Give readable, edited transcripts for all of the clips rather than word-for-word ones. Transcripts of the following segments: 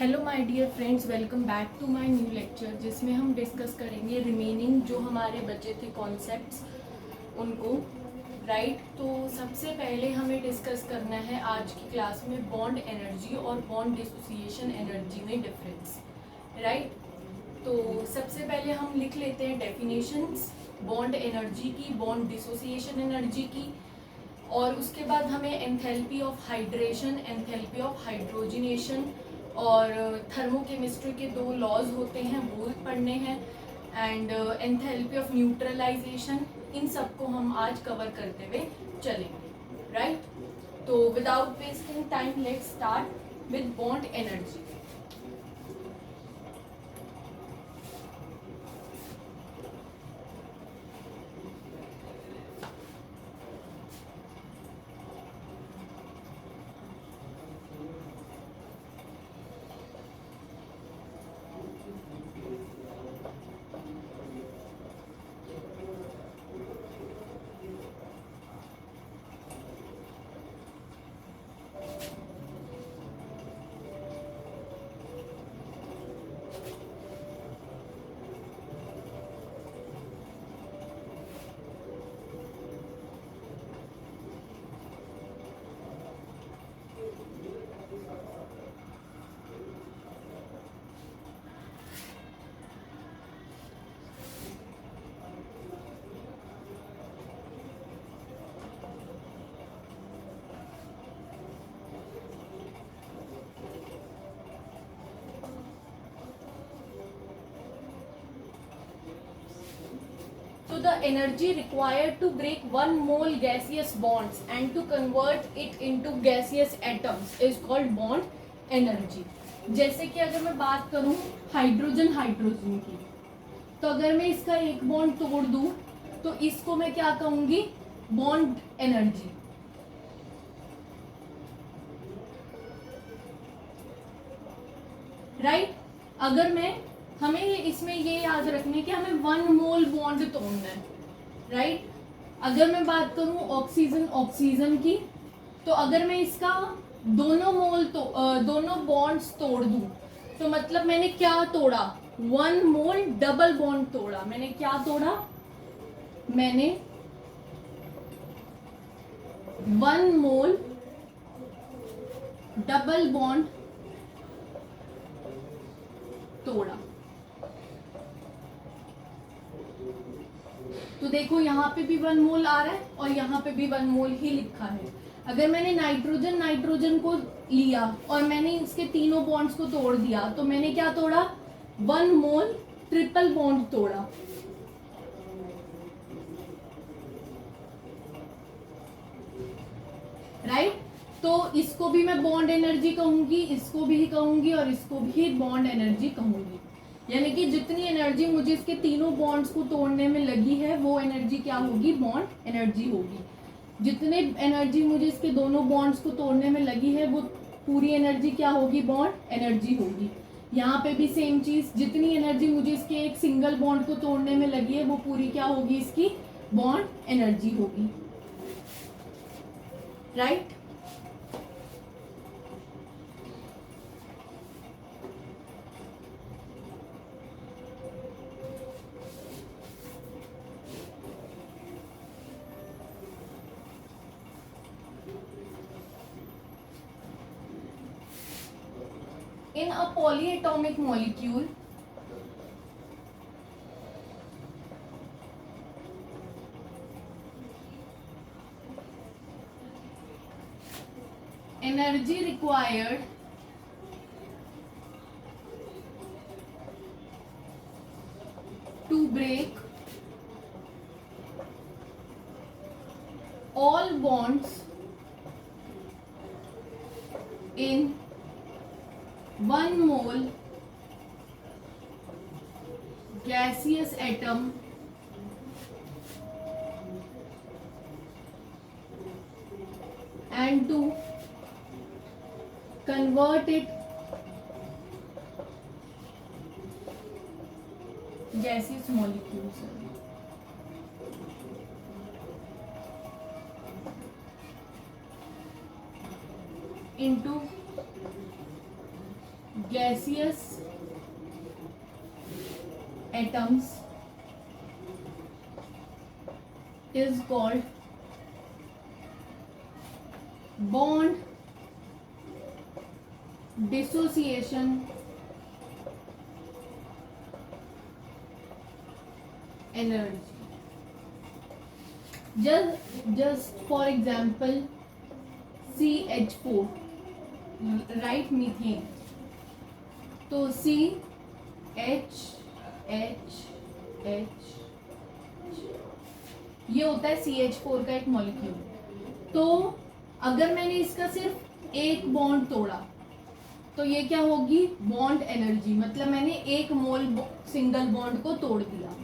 Hello my dear friends, welcome back to my new lecture जिसमें हम discuss करेंगे remaining जो हमारे बचे थे कॉन्सेप्ट्स उनको। राइट, तो सबसे पहले हमें डिस्कस करना है आज की क्लास में बॉन्ड एनर्जी और बॉन्ड डिसोसिएशन एनर्जी में डिफरेंस। राइट, तो सबसे पहले हम लिख लेते हैं डेफिनेशंस बॉन्ड एनर्जी की, बॉन्ड डिसोसिएशन एनर्जी की, और उसके बाद हमें enthalpy of hydration, enthalpy of hydrogenation और थर्मोकेमिस्ट्री के दो लॉज होते हैं वो पढ़ने हैं, एंड एंथैल्पी ऑफ न्यूट्रलाइजेशन। इन सबको हम आज कवर करते हुए चलेंगे। राइट, तो without wasting time let's start with bond energy. So the energy required to break one mole gaseous bonds and to convert it into gaseous atoms is called bond energy। जैसे कि अगर मैं बात करूं हाइड्रोजन की, तो अगर मैं इसका एक बॉन्ड तोड़ दूं तो इसको मैं क्या कहूंगी, बॉन्ड एनर्जी। राइट, अगर मैं हमें इसमें ये याद रखना कि हमें 1 मोल बॉन्ड तोड़ना है। राइट, अगर मैं बात करूं ऑक्सीजन की, तो अगर मैं इसका दोनों बॉन्ड्स तोड़ दूं तो मतलब मैंने क्या तोड़ा, 1 मोल डबल बॉन्ड तोड़ा। मैंने क्या तोड़ा, मैंने 1 मोल डबल बॉन्ड तोड़ा। तो देखो यहाँ पे भी 1 मोल आ रहा है और यहाँ पे भी 1 मोल ही लिखा है। अगर मैंने नाइट्रोजन को लिया और मैंने इसके तीनों बॉन्ड्स को तोड़ दिया तो मैंने क्या तोड़ा, 1 मोल ट्रिपल बॉन्ड तोड़ा। राइट, तो इसको भी मैं बॉन्ड एनर्जी कहूंगी, इसको भी कहूंगी और इसको भी बॉन्ड एनर्जी कहूंगी। यानी कि जितनी एनर्जी मुझे इसके तीनों बॉन्ड्स को तोड़ने में लगी है वो एनर्जी क्या होगी, बॉन्ड एनर्जी होगी। जितने एनर्जी मुझे इसके दोनों बॉन्ड्स को तोड़ने में लगी है वो पूरी एनर्जी क्या होगी, बॉन्ड एनर्जी होगी। यहाँ पे भी सेम चीज, जितनी एनर्जी मुझे इसके एक सिंगल बॉन्ड को तोड़ने में लगी है वो पूरी क्या होगी, इसकी बॉन्ड एनर्जी होगी। Right, in a polyatomic molecule, energy required to break all bonds in 1 mole gaseous atom and to convert it gaseous molecules into gaseous atoms is called bond dissociation energy. Just for example, CH4, right, methane. तो CH ये होता है CH4 का एक molecule. तो अगर मैंने इसका सिर्फ एक बॉन्ड तोड़ा तो ये क्या होगी, बॉन्ड एनर्जी, मतलब मैंने एक मोल सिंगल बॉन्ड को तोड़ दिया।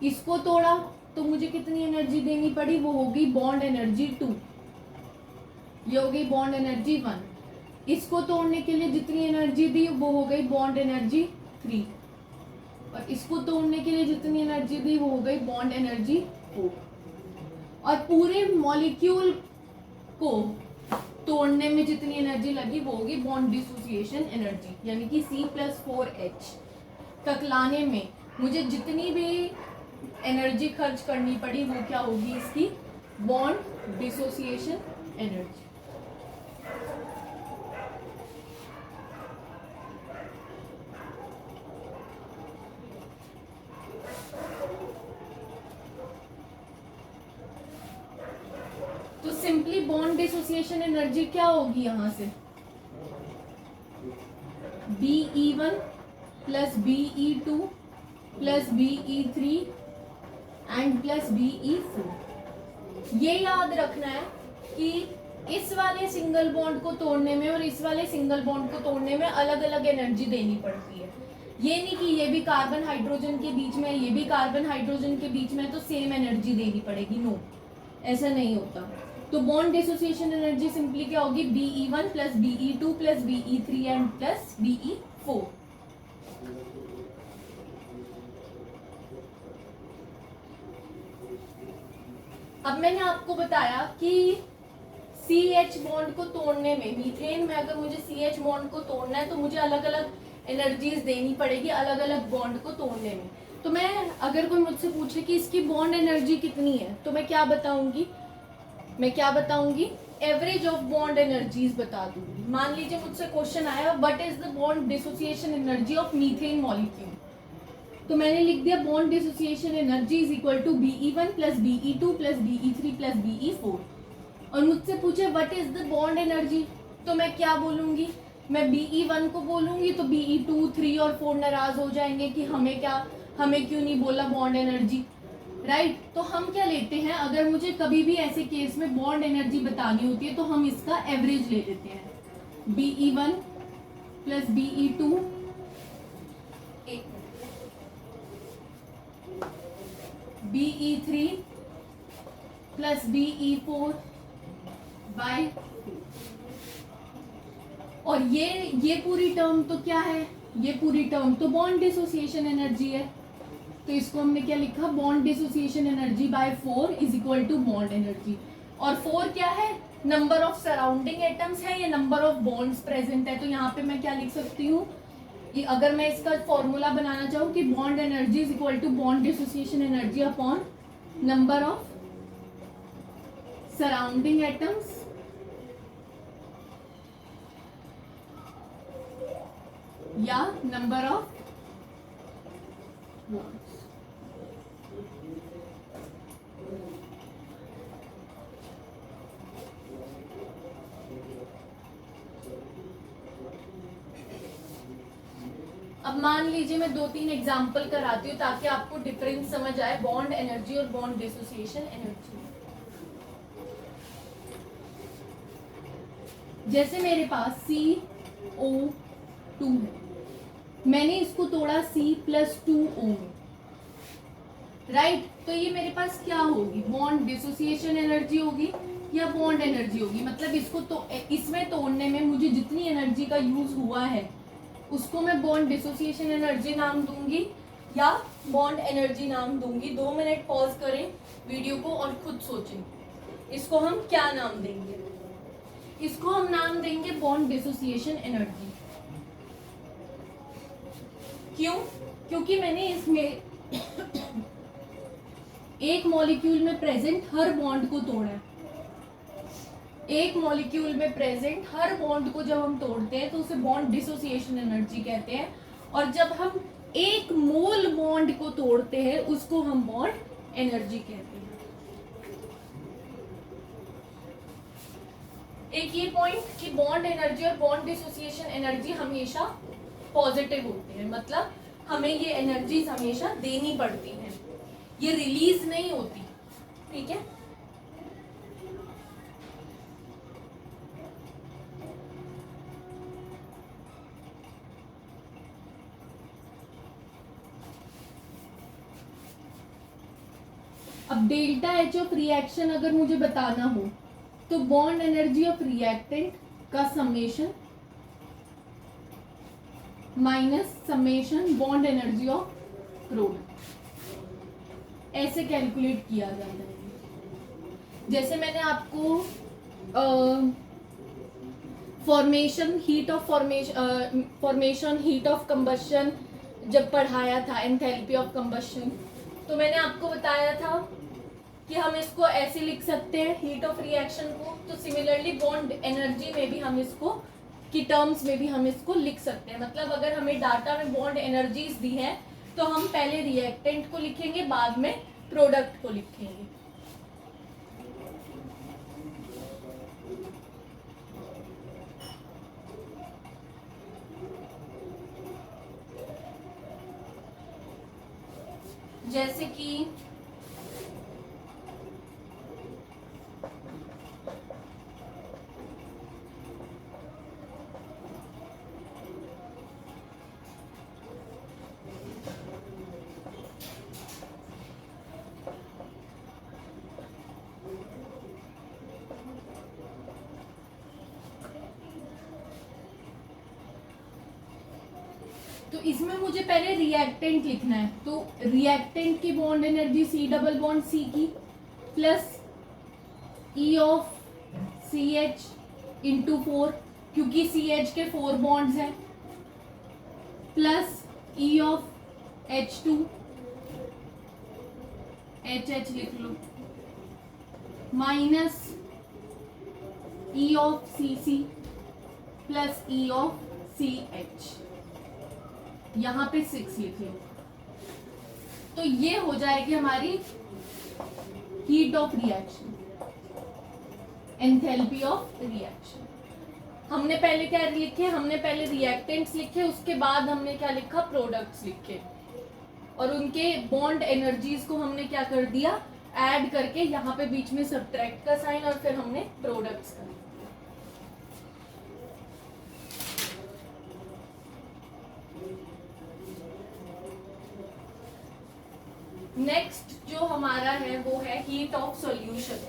इसको तोड़ा तो मुझे कितनी एनर्जी देनी पड़ी, वो होगी बॉन्ड एनर्जी 2, ये हो गई बॉन्ड एनर्जी 1। इसको तोड़ने के लिए जितनी एनर्जी दी वो हो गई बॉन्ड एनर्जी 3, और इसको तोड़ने के लिए जितनी एनर्जी दी वो हो गई बॉन्ड एनर्जी 4। और पूरे मॉलिक्यूल को तोड़ने में जितनी एनर्जी लगी वो होगी बॉन्ड डिसोसिएशन एनर्जी, यानी कि C+4H तक लाने में मुझे जितनी भी एनर्जी खर्च करनी पड़ी वो क्या होगी, इसकी बॉन्ड डिसोसिएशन एनर्जी। तो सिंपली बॉन्ड डिसोसिएशन एनर्जी क्या होगी, यहां से BE1 plus BE2 plus BE3 and plus BE4। ये याद रखना है कि इस वाले सिंगल बॉन्ड को तोड़ने में और इस वाले सिंगल बॉन्ड को तोड़ने में अलग अलग एनर्जी देनी पड़ती है। ये नहीं कि ये भी कार्बन हाइड्रोजन के बीच में, ये भी कार्बन हाइड्रोजन के बीच में, तो सेम एनर्जी देनी पड़ेगी, नो, ऐसा नहीं होता। तो बॉन्ड डिसोसिएशन एनर्जी सिंपली क्या होगी, BE1 plus BE2 plus BE3 and plus BE4। अब मैंने आपको बताया कि CH बॉन्ड को तोड़ने में, मीथेन में अगर मुझे CH बॉन्ड को तोड़ना है तो मुझे अलग अलग एनर्जीज देनी पड़ेगी अलग अलग बॉन्ड को तोड़ने में। तो मैं, अगर कोई मुझसे पूछे कि इसकी बॉन्ड एनर्जी कितनी है, तो मैं क्या बताऊंगी, एवरेज ऑफ बॉन्ड एनर्जीज बता दूंगी। मान लीजिए मुझसे क्वेश्चन आया, what is the bond dissociation energy of methane molecule, तो मैंने लिख दिया bond dissociation energy is equal to BE1 plus BE2 plus BE3 plus BE4। और मुझसे पूछे what is the bond energy, तो मैं क्या बोलूंगी, मैं BE1 को बोलूंगी तो BE2, 3 और 4 नाराज हो जाएंगे कि हमें क्यों नहीं बोला बॉन्ड एनर्जी, राइट। तो हम क्या लेते हैं, अगर मुझे कभी भी ऐसे केस में बॉन्ड एनर्जी बतानी होती है तो हम इसका एवरेज ले लेते हैं, BE1 plus BE2 BE3 plus BE4 bye, और ये पूरी टर्म तो क्या है, ये पूरी टर्म तो बॉन्ड डिसोसिएशन एनर्जी है। तो इसको हमने क्या लिखा, bond dissociation energy by 4 is equal to bond energy. और 4 क्या है, नंबर ऑफ सराउंडिंग एटम्स है या नंबर ऑफ बॉन्ड्स प्रेजेंट है। तो यहाँ पे मैं क्या लिख सकती हूँ, अगर मैं इसका फॉर्मूला बनाना चाहूँ कि bond energy is equal to bond dissociation energy upon number of surrounding atoms या नंबर ऑफ बॉन्ड्स। अब मान लीजिए मैं 2-3 एग्जांपल कराती हूँ ताकि आपको डिफरेंस समझ आए बॉन्ड एनर्जी और बॉन्ड डिसोसिएशन एनर्जी। जैसे मेरे पास CO2 है, मैंने इसको तोड़ा C+2O में, राइट। तो ये मेरे पास क्या होगी, बॉन्ड डिसोसिएशन एनर्जी होगी या बॉन्ड एनर्जी होगी। मतलब इसको तो इसमें तोड़ने में मुझे जितनी एनर्जी का यूज हुआ है उसको मैं बॉन्ड डिसोसिएशन एनर्जी नाम दूंगी या बॉन्ड एनर्जी नाम दूंगी। 2 मिनट पॉज करें वीडियो को और खुद सोचें इसको हम क्या नाम देंगे। इसको हम नाम देंगे बॉन्ड डिसोसिएशन एनर्जी। क्यों? क्योंकि मैंने इसमें एक मॉलिक्यूल में प्रेजेंट हर बॉन्ड को तोड़ा है। एक मॉलिक्यूल में प्रेजेंट हर बॉन्ड को जब हम तोड़ते हैं तो उसे बॉन्ड डिसोसिएशन एनर्जी कहते हैं, और जब हम एक मोल बॉन्ड को तोड़ते हैं उसको हम बॉन्ड एनर्जी कहते हैं। एक ये पॉइंट कि बॉन्ड एनर्जी और बॉन्ड डिसोसिएशन एनर्जी हमेशा पॉजिटिव होते हैं, मतलब हमें ये एनर्जीज हमेशा देनी पड़ती हैं, ये रिलीज नहीं होती। ठीक है, अब डेल्टा एच ऑफ रिएक्शन अगर मुझे बताना हो तो बॉन्ड एनर्जी ऑफ रिएक्टेंट का summation minus summation bond energy of product, ऐसे कैलकुलेट किया जाता है। जैसे मैंने आपको फॉर्मेशन हीट ऑफ कंबशन जब पढ़ाया था, एंथैल्पी ऑफ कंबशन, तो मैंने आपको बताया था कि हम इसको ऐसे लिख सकते हैं हीट ऑफ रिएक्शन को। तो सिमिलरली बॉन्ड एनर्जी में भी हम इसको की टर्म्स में भी हम इसको लिख सकते हैं। मतलब अगर हमें डाटा में बॉन्ड एनर्जीज दी है तो हम पहले रिएक्टेंट को लिखेंगे, बाद में प्रोडक्ट को लिखेंगे। जैसे कि तो इसमें मुझे पहले रिएक्टेंट लिखना है, तो रिएक्टेंट की bond energy C double bond C की plus E of C H into 4, क्योंकि सी एच के 4 बॉन्ड्स हैं, plus E of H2, HH लिख लो, minus E of CC plus E of CH, यहाँ पे 6 लिख लो। तो ये हो जाएगी हमारी heat of reaction, enthalpy of reaction. हमने पहले क्या लिखे? हमने पहले रिएक्टेंट्स लिखे, उसके बाद हमने क्या लिखा? प्रोडक्ट्स लिखे, और उनके बॉन्ड एनर्जीज को हमने क्या कर दिया? ऐड करके यहाँ पे बीच में सब्ट्रैक्ट का साइन, और फिर हमने प्रोडक्ट्स का। नेक्स्ट जो हमारा है वो है heat of solution.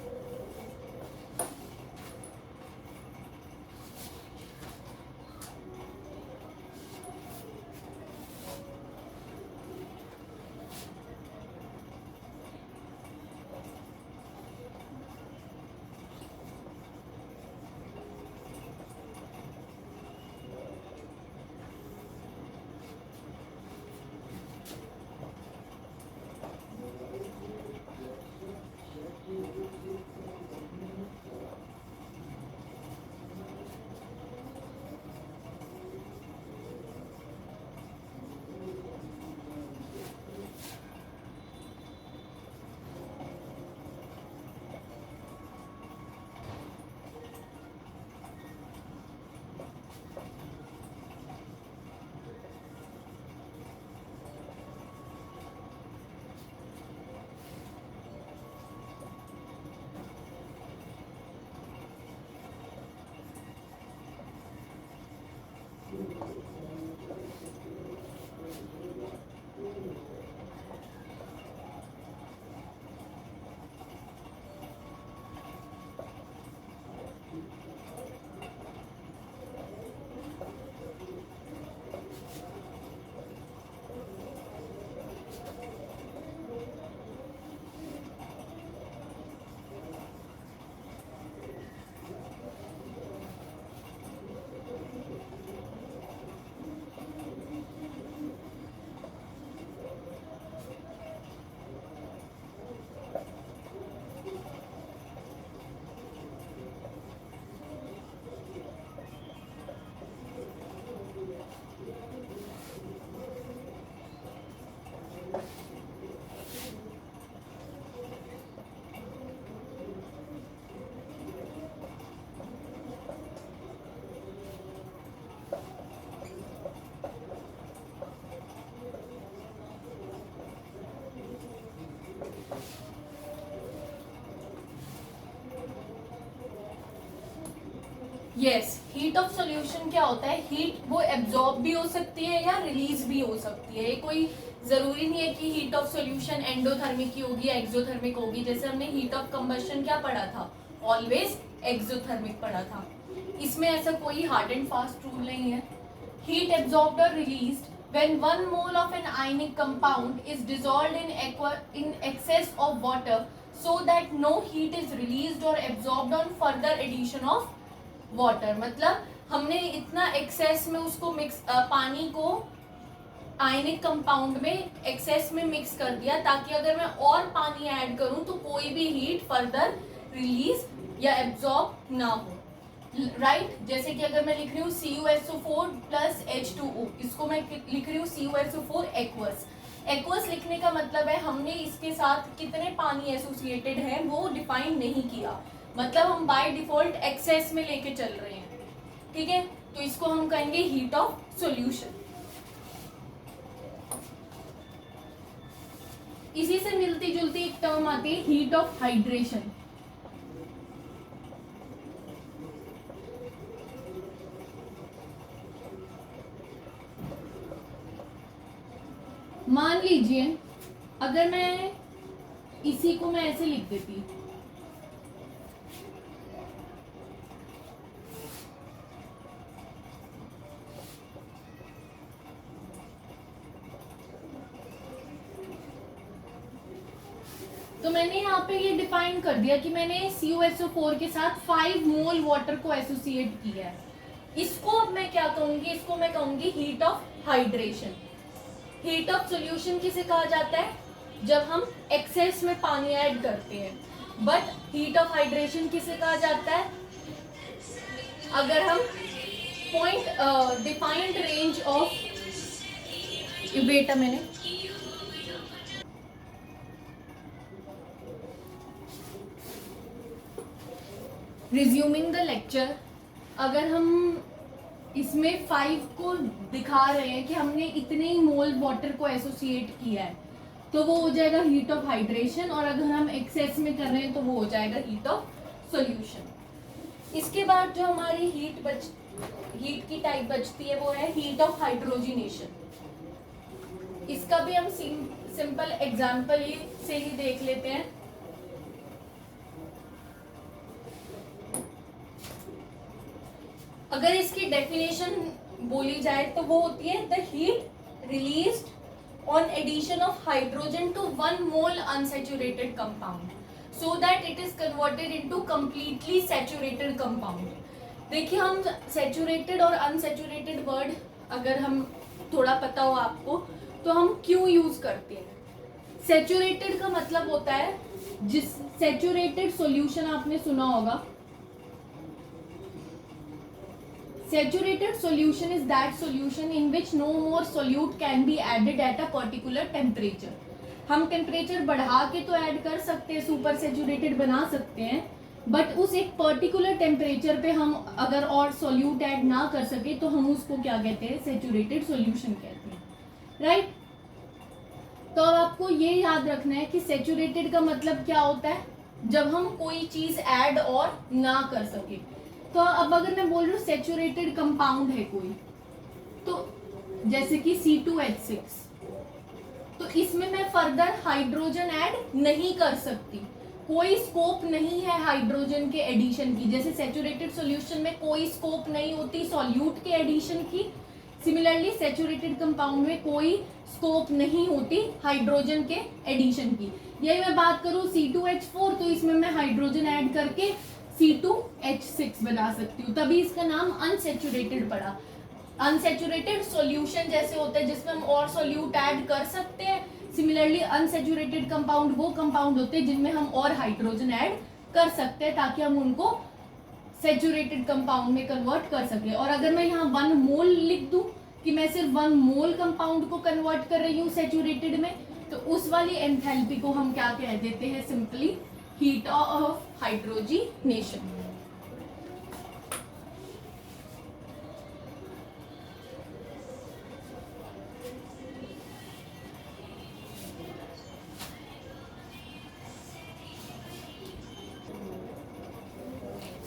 Yes, heat of solution क्या होता है, हीट वो एब्जॉर्ब भी हो सकती है या रिलीज भी हो सकती है। ये कोई जरूरी नहीं है कि हीट ऑफ सॉल्यूशन एंडोथर्मिक की होगी या एक्सोथर्मिक होगी। जैसे हमने हीट ऑफ कंबशन क्या पढ़ा था, ऑलवेज एक्सोथर्मिक पढ़ा था। इसमें ऐसा कोई हार्ड एंड फास्ट रूल नहीं है। हीट एब्जॉर्ब्ड और released when 1 mole of an ionic compound is dissolved in excess of water so that no heat is released or absorbed on further addition of water। मतलब हमने इतना access में उसको mix पानी को आयनिक कंपाउंड में access में mix कर दिया ताकि अगर मैं और पानी ऐड करूं तो कोई भी हीट फर्दर रिलीज या एब्जॉर्ब ना हो। राइट जैसे कि अगर मैं लिख रही हूँ CuSO4 प्लस H2O, इसको मैं लिख रही हूँ CuSO4 एक्वस। एक्वस लिखने का मतलब है हमने इसके साथ कितने पानी एसोसिएटेड है वो डिफाइन नहीं किया, मतलब हम बाय डिफॉल्ट एक्सेस में लेके चल रहे हैं। ठीक है, तो इसको हम कहेंगे हीट ऑफ सॉल्यूशन। इसी से मिलती जुलती एक टर्म आती है हीट ऑफ हाइड्रेशन। मान लीजिए अगर मैं इसी को मैं ऐसे लिख देती, तो मैंने यहाँ पे ये डिफाइन कर दिया कि मैंने CuSO4 के साथ 5 मोल वाटर को एसोसिएट किया है। इसको अब मैं क्या कहूंगी, इसको मैं कहूंगी heat of hydration. Heat of solution किसे कहा जाता है, जब हम एक्सेस में पानी ऐड करते हैं। बट हीट ऑफ हाइड्रेशन किसे कहा जाता है, अगर हम पॉइंट डिफाइंड रेंज ऑफ, बेटा मैंने रिज्यूमिंग द लेक्चर, अगर हम इसमें 5 को दिखा रहे हैं कि हमने इतने ही मोल वाटर को एसोसिएट किया है तो वो हो जाएगा हीट ऑफ हाइड्रेशन, और अगर हम एक्सेस में कर रहे हैं तो वो हो जाएगा हीट ऑफ सॉल्यूशन। इसके बाद जो हमारी हीट की टाइप बचती है वो है हीट ऑफ हाइड्रोजिनेशन। इसका भी हम सिंपल एग्जांपल से ही देख लेते हैं। अगर इसकी डेफिनेशन बोली जाए तो वो होती है the heat released on addition of hydrogen to 1 mole unsaturated compound so that it is converted into completely saturated compound. देखिए हम सैचुरेटेड और अनसैचुरेटेड वर्ड अगर हम थोड़ा पता हो आपको तो हम क्यों यूज करते हैं। सैचुरेटेड का मतलब होता है, जिस सैचुरेटेड सॉल्यूशन आपने सुना होगा, Saturated solution is that solution in which no more solute can be added at a particular temperature। हम टेम्परेचर बढ़ा के तो ऐड कर सकते हैं, सुपर सेचुरेटेड बना सकते हैं, बट उस एक पर्टिकुलर टेम्परेचर पे हम अगर और सोल्यूट ऐड ना कर सके तो हम उसको क्या कहते हैं, सेचुरेटेड सॉल्यूशन कहते हैं। राइट, तो अब आपको ये याद रखना है कि सेचुरेटेड का मतलब क्या होता है, जब हम कोई चीज ऐड और ना कर सके। तो अब अगर मैं बोल रही हूँ सेचुरेटेड कंपाउंड है कोई, तो जैसे कि C2H6, तो इसमें मैं फर्दर हाइड्रोजन ऐड नहीं कर सकती, कोई स्कोप नहीं है हाइड्रोजन के एडिशन की। जैसे सेचुरेटेड सॉल्यूशन में कोई स्कोप नहीं होती सॉल्यूट के एडिशन की, सिमिलरली सेचुरेटेड कंपाउंड में कोई स्कोप नहीं होती हाइड्रोजन के एडिशन की। यही मैं बात करूँ C2H4, तो इसमें मैं हाइड्रोजन ऐड करके C2H6 बना सकती हूँ, तभी इसका नाम अनसेचुरेटेड पड़ा। अनसेचुरेटेड सॉल्यूशन जैसे होता है जिसमें हम और सॉल्यूट ऐड कर सकते हैं, सिमिलरली अनसेचुरेटेड कंपाउंड वो कंपाउंड होते हैं जिनमें हम और हाइड्रोजन ऐड कर सकते हैं ताकि हम उनको सेचुरेटेड कंपाउंड में कन्वर्ट कर सके। और अगर मैं यहाँ 1 मोल लिख दूं कि मैं सिर्फ 1 मोल कंपाउंड को कन्वर्ट कर रही हूँ सेचुरेटेड में, तो उस वाली एंथैल्पी को हम क्या कह देते हैं, simply heat of hydrogenation.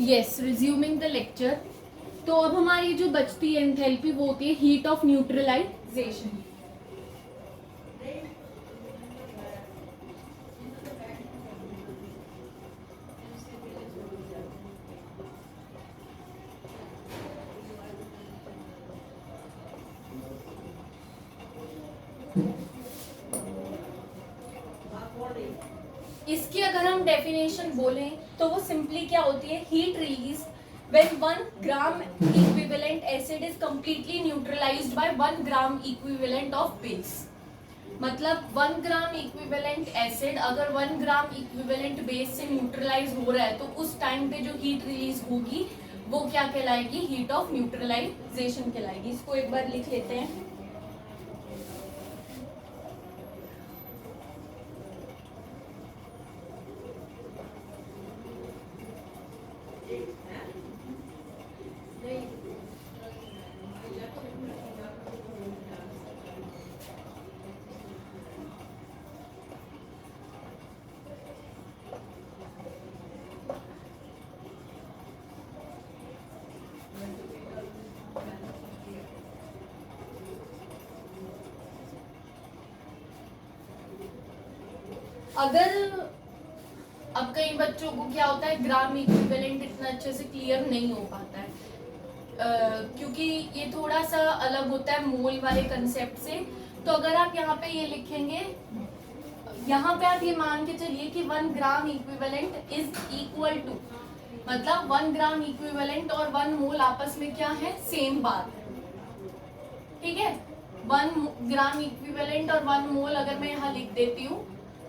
Yes, resuming the lecture, तो अब हमारी जो बचती है एंथैल्पी वो होती है हीट ऑफ न्यूट्रलाइजेशन। इसकी अगर हम डेफिनेशन बोलें तो वो सिंपली क्या होती है, heat release when 1 gram equivalent acid is completely neutralized by 1 gram equivalent of base। मतलब 1 ग्राम इक्विवेलेंट एसिड अगर 1 ग्राम इक्विवेलेंट बेस से न्यूट्रलाइज हो रहा है तो उस टाइम पे जो हीट रिलीज होगी वो क्या कहलाएगी, हीट ऑफ न्यूट्रलाइजेशन कहलाएगी। इसको एक बार लिख लेते हैं। अगर अब कई बच्चों को क्या होता है, ग्राम इक्विवेलेंट इतना अच्छे से क्लियर नहीं हो पाता है क्योंकि ये थोड़ा सा अलग होता है मोल वाले कंसेप्ट से। तो अगर आप यहाँ पे ये लिखेंगे, यहाँ पे आप ये मान के चलिए कि 1 gram equivalent is equal to, मतलब 1 ग्राम इक्विवेलेंट और 1 मोल आपस में क्या है, सेम बात है। ठीक है, 1 ग्राम इक्विवेलेंट और 1 मोल अगर मैं यहाँ लिख देती हूँ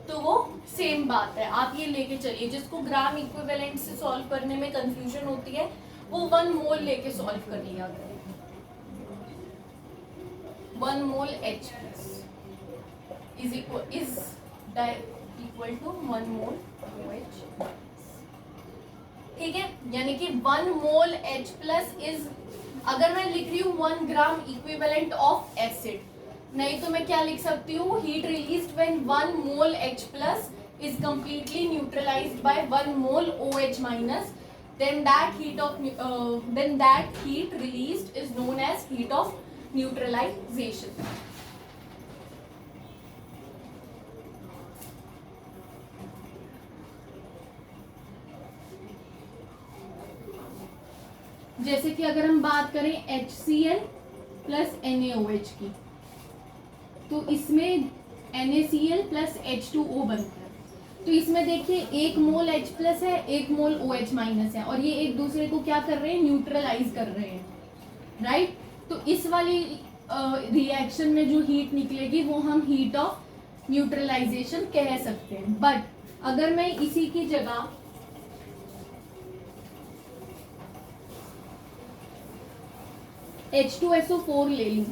तो वो सेम बात है। आप ये लेके चलिए, जिसको ग्राम इक्विवेलेंट से सॉल्व करने में कंफ्यूजन होती है वो 1 मोल लेके सॉल्व कर लिया करें। 1 mole H is equal to 1 mole OH। ठीक है, यानी कि 1 मोल H प्लस इज, अगर मैं लिख रही हूँ 1 ग्राम इक्विवेलेंट ऑफ एसिड, नहीं तो मैं क्या लिख सकती हूँ, heat released when 1 mole H plus is completely neutralised by 1 mole OH minus, then that heat released is known as heat of neutralization। जैसे कि अगर हम बात करें HCl प्लस NaOH की, तो इसमें NaCl प्लस H2O बनता है। तो इसमें देखिए 1 मोल H प्लस है, 1 मोल OH माइनस है, और ये एक दूसरे को क्या कर रहे हैं, न्यूट्रलाइज कर रहे हैं, राइट। तो इस वाली रिएक्शन में जो हीट निकलेगी वो हम हीट ऑफ न्यूट्रलाइजेशन कह सकते हैं। बट अगर मैं इसी की जगह H2SO4 ले लूं,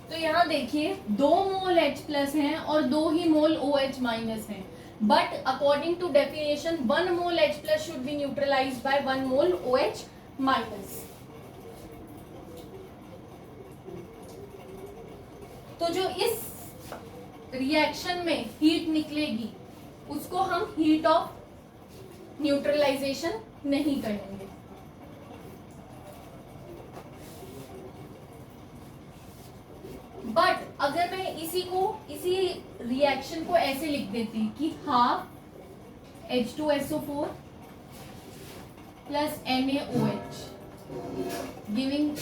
तो यहाँ देखिए 2 मोल H प्लस हैं और 2 ही मोल OH माइनस हैं, but according to definition 1 mole H plus should be neutralised by 1 mole OH minus. तो जो इस रिएक्शन में हीट निकलेगी उसको हम हीट ऑफ न्यूट्रलाइजेशन नहीं कहेंगे। बट अगर मैं इसी रिएक्शन को ऐसे लिख देती कि half H2SO4 plus NaOH giving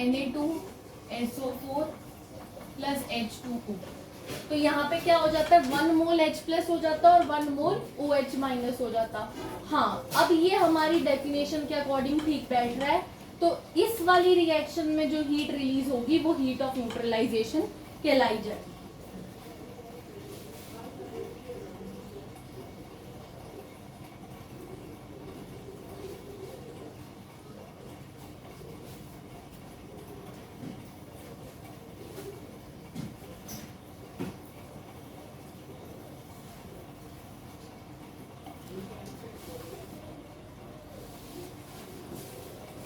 Na2SO4 plus H2O, तो यहाँ पे क्या हो जाता है, 1 मोल H प्लस हो जाता और 1 मोल OH माइनस हो जाता। हाँ, अब ये हमारी डेफिनेशन के अकॉर्डिंग ठीक बैठ रहा है। तो इस वाली रिएक्शन में जो हीट रिलीज होगी वो हीट ऑफ न्यूट्रलाइजेशन कहलाई जाएगी।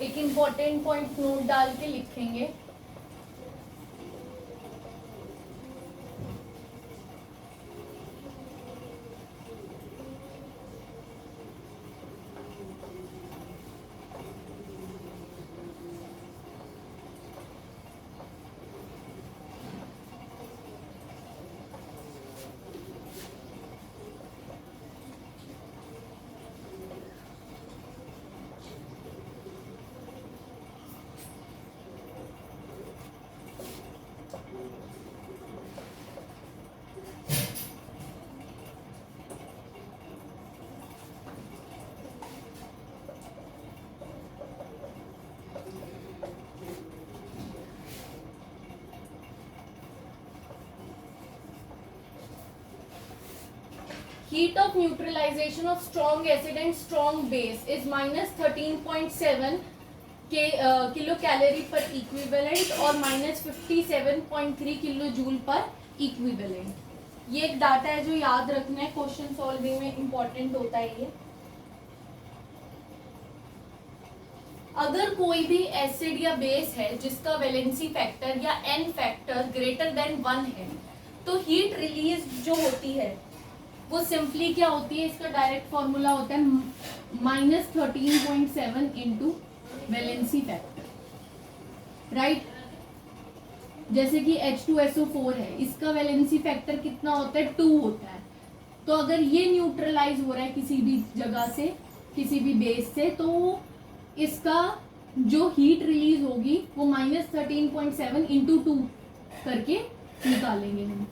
एक एक इम्पॉर्टेंट पॉइंट नोट डाल के लिखेंगे। Heat of neutralization of strong acid and strong base is minus 13.7 kilo calorie पर इक्विवेलेंट और माइनस 57.3 किलो जूल पर इक्विवेलेंट। ये एक डाटा है जो याद रखना है, क्वेश्चन सॉल्विंग में इंपॉर्टेंट होता है ये। अगर कोई भी एसिड या बेस है जिसका वैलेंसी फैक्टर या एन फैक्टर ग्रेटर देन 1 है, तो हीट रिलीज जो होती है वो सिंपली क्या होती है, इसका डायरेक्ट फॉर्मूला होता है minus 13.7 into valency factor, right. जैसे कि H2SO4 है, इसका वैलेंसी फैक्टर कितना होता है, 2 होता है। तो अगर ये न्यूट्रलाइज हो रहा है किसी भी जगह से, किसी भी बेस से, तो इसका जो हीट रिलीज होगी वो माइनस 13.7 इंटू 2 करके निकालेंगे हम।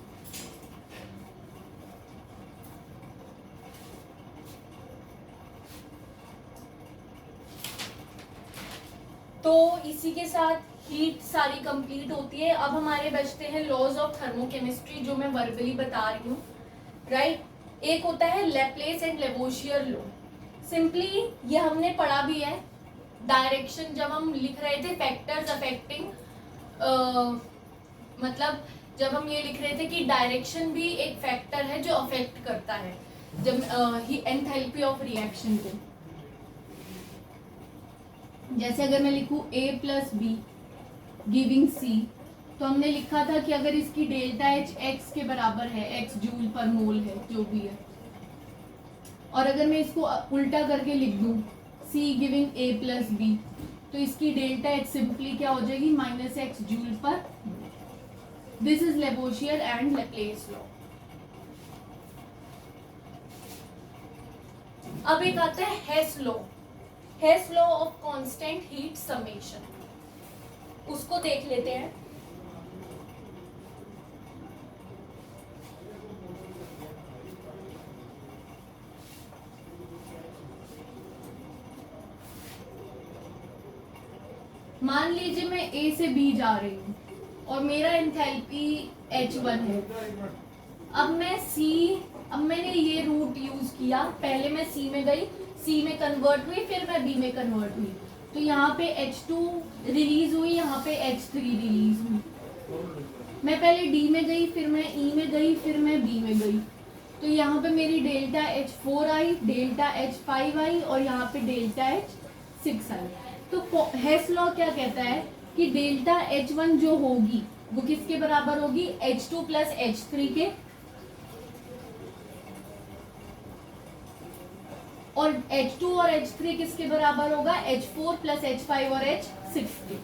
तो इसी के साथ हीट सारी कंप्लीट होती है। अब हमारे बचते हैं लॉज ऑफ थर्मोकेमिस्ट्री, जो मैं वर्बली बता रही हूँ, राइट। एक होता है Laplace and Lavoisier law. Simply ये हमने पढ़ा भी है, डायरेक्शन जब हम लिख रहे थे फैक्टर्स अफेक्टिंग, मतलब जब हम ये लिख रहे थे कि डायरेक्शन भी एक फैक्टर है जो अफेक्ट करता है जब एंथैल्पी ऑफ रिएक्शन को। जैसे अगर मैं लिखूं A plus be giving C, तो हमने लिखा था कि अगर इसकी डेल्टा H x के बराबर है, x जूल पर मोल है जो भी है, और अगर मैं इसको उल्टा करके लिख दूं C giving A plus B, तो इसकी डेल्टा H सिंपली क्या हो जाएगी, माइनस x जूल पर। This is Lavoisier and Laplace law. अब एक आता है Hess law, Hess law of constant heat summation, उसको देख लेते हैं। मान लीजिए मैं A से B जा रही हूँ और मेरा एंथैल्पी H1 है। अब मैंने ये रूट यूज किया, पहले मैं C में गई, C में कन्वर्ट हुई, फिर मैं B में कन्वर्ट हुई, तो यहाँ पे H2 रिलीज हुई, यहाँ पे H3 रिलीज हुई। मैं पहले D में गई, फिर मैं E में गई, फिर मैं B में गई, तो यहाँ पे मेरी डेल्टा H4 आई, डेल्टा H5 आई और यहाँ पे डेल्टा H6 आई। तो हेस लॉ क्या कहता है कि डेल्टा H1 जो होगी वो किसके बराबर होगी, H2 प्लस H3 के, और H2 और H3 किसके बराबर होगा, H4 प्लस H5 और H6 के।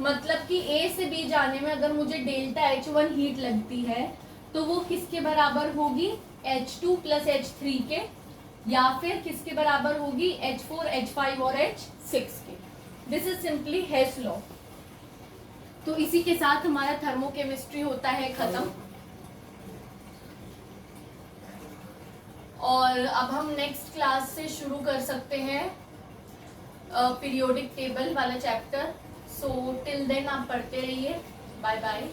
मतलब कि A से B जाने में अगर मुझे डेल्टा H1 हीट लगती है तो वो किसके बराबर होगी, H2 प्लस H3 के, या फिर किसके बराबर होगी, H4, H5 और H6 के। This is simply Hess law. तो इसी के साथ हमारा थर्मोकेमिस्ट्री होता है खत्म। और अब हम नेक्स्ट क्लास से शुरू कर सकते हैं पीरियोडिक टेबल वाला चैप्टर। सो टिल देन आप पढ़ते रहिए। Bye bye.